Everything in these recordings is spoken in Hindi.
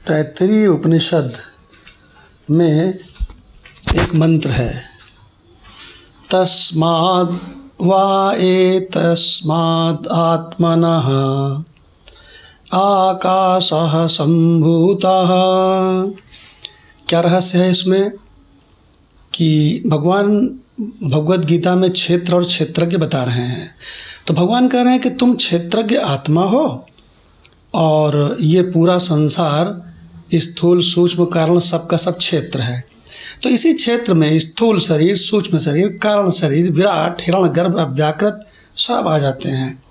तैत्तिरीय उपनिषद में एक मंत्र है, तस्माद् वा एतस्माद् आत्मनः आकाशः सम्भूतः। क्या रहस्य है इसमें कि भगवान भगवद गीता में क्षेत्र और क्षेत्रज्ञ बता रहे हैं। तो भगवान कह रहे हैं कि तुम क्षेत्रज्ञ आत्मा हो और ये पूरा संसार स्थूल सूक्ष्म कारण सबका सब क्षेत्र है। तो इसी क्षेत्र में स्थूल शरीर, सूक्ष्म शरीर, कारण शरीर, विराट, हिरण्यगर्भ, अव्याकृत सब आ जाते हैं।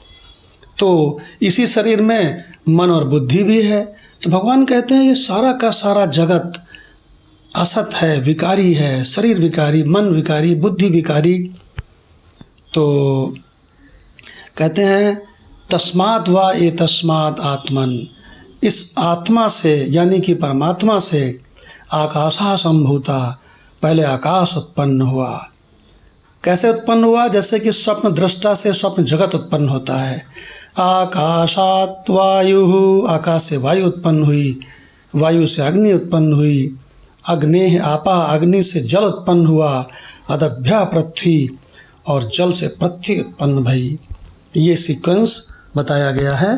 तो इसी शरीर में मन और बुद्धि भी है। तो भगवान कहते हैं ये सारा का सारा जगत असत है, विकारी है, शरीर विकारी, मन विकारी, बुद्धि विकारी। तो कहते हैं तस्मात् वा एतस्मात् आत्मन, इस आत्मा से यानी कि परमात्मा से आकाशः सम्भूता, पहले आकाश उत्पन्न हुआ। कैसे उत्पन्न हुआ? जैसे कि स्वप्न दृष्टा से स्वप्न जगत उत्पन्न होता है। आकाशात् वायुः, आकाश से वायु उत्पन्न हुई, वायु से अग्नि उत्पन्न हुई, अग्नेः आपः, अग्नि से जल उत्पन्न हुआ, अदभ्यः पृथ्वी, और जल से पृथ्वी उत्पन्न भई। ये सीक्वेंस बताया गया है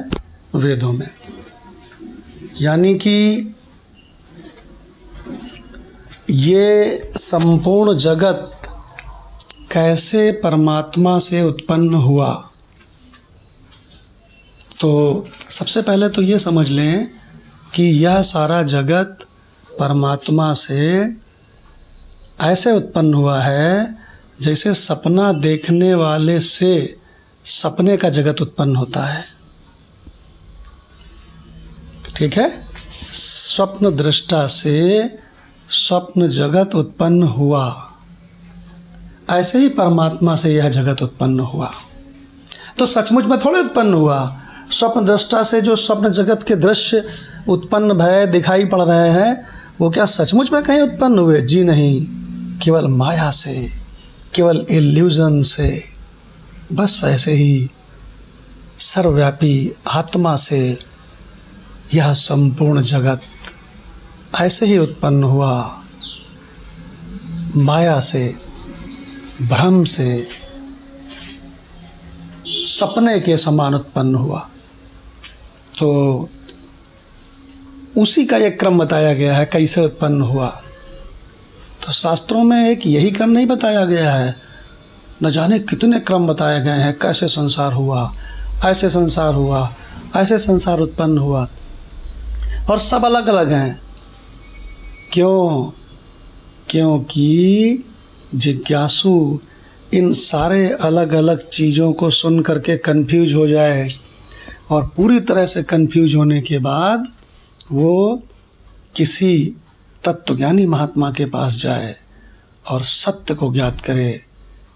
वेदों में। यानी कि ये संपूर्ण जगत कैसे परमात्मा से उत्पन्न हुआ। तो सबसे पहले तो ये समझ लें कि यह सारा जगत परमात्मा से ऐसे उत्पन्न हुआ है जैसे सपना देखने वाले से सपने का जगत उत्पन्न होता है। ठीक है, स्वप्न दृष्टा से स्वप्न जगत उत्पन्न हुआ, ऐसे ही परमात्मा से यह जगत उत्पन्न हुआ। तो सचमुच में थोड़े उत्पन्न हुआ। स्वप्न दृष्टा से जो स्वप्न जगत के दृश्य उत्पन्न भय दिखाई पड़ रहे हैं, वो क्या सचमुच में कहीं उत्पन्न हुए? जी नहीं, केवल माया से, केवल इल्यूजन से। बस वैसे ही सर्वव्यापी आत्मा से यह संपूर्ण जगत ऐसे ही उत्पन्न हुआ, माया से, भ्रम से, सपने के समान उत्पन्न हुआ। तो उसी का एक क्रम बताया गया है कैसे उत्पन्न हुआ। तो शास्त्रों में एक यही क्रम नहीं बताया गया है, न जाने कितने क्रम बताए गए हैं। कैसे संसार हुआ, ऐसे संसार हुआ, ऐसे संसार उत्पन्न हुआ, और सब अलग अलग हैं। क्यों? क्योंकि जिज्ञासु इन सारे अलग अलग चीज़ों को सुन करके कंफ्यूज हो जाए, और पूरी तरह से कंफ्यूज होने के बाद वो किसी तत्वज्ञानी महात्मा के पास जाए और सत्य को ज्ञात करे।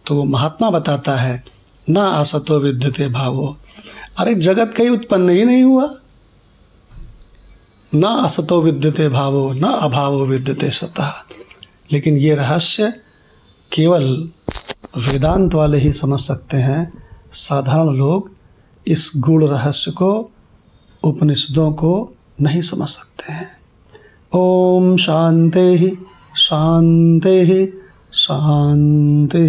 तो वो महात्मा बताता है ना असतो विद्यते भावो। अरे जगत कहीं उत्पन्न ही नहीं हुआ। ना असतो विद्यते भावो, ना अभावो विद्यते सतः। लेकिन ये रहस्य केवल वेदांत वाले ही समझ सकते हैं। साधारण लोग इस गूढ़ रहस्य को, उपनिषदों को नहीं समझ सकते हैं। ओम शांति शांति शांति।